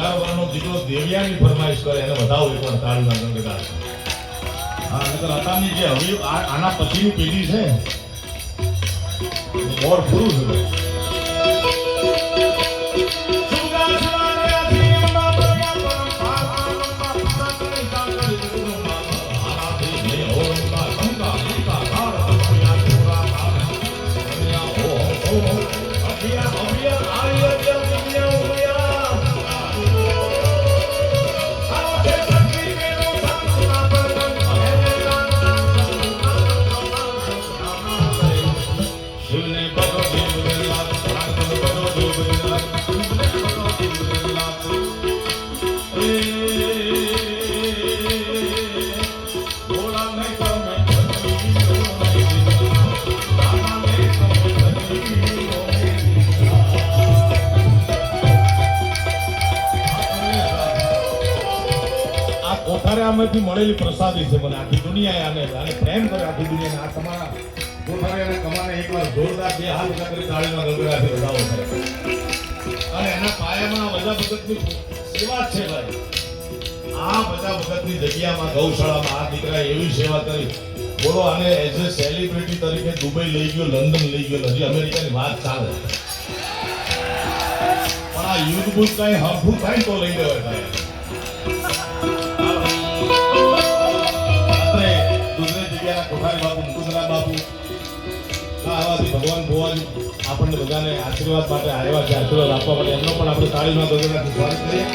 વધારવાનો દીકરો દેવિયાની ફરમાઈશ કરે એને વધાવો એકવાર તાળીના ગણગડાટ. હા, નકર અત્યારની જે હવે આના પછીની પેઢી છે મોર પૂરું છે. આમાંથી મળેલી પ્રસાદી છે મને આખી દુનિયાએ આને પ્રેમ કરે આખી દુનિયાને. આ તમારા કોઠારી અને કમાને એકવાર જોરદાર બે હાથ ઊંચા કરી તાળીના ગગડાથી વધાવો થાય અને એના પાયામાં બધા ભગતની સેવા છે ભાઈ. આ બધા ભગતની જગ્યામાં ગૌશાળામાં આ દીકરાએ એવી સેવા કરી. બોલો, આને એઝ એ સેલિબ્રિટી તરીકે દુબઈ લઈ ગયો, લંડન લઈ ગયો, હજી અમેરિકાની વાત ચાલે. પણ આ યુદ્ધ બુદ્ધ કઈ હંફું થાય તો લઈ લેવાય ભાઈ. કોઠારી બાપુ, મુકુંદરામ બાપુ, આવાથી ભગવાન ભુવાજી આપણને બધાને આશીર્વાદ માટે આવ્યા છે. આશીર્વાદ આપવા માટે એમનો પણ આપણે તાળીમાં ગગડાથી સ્વાગત કરીએ.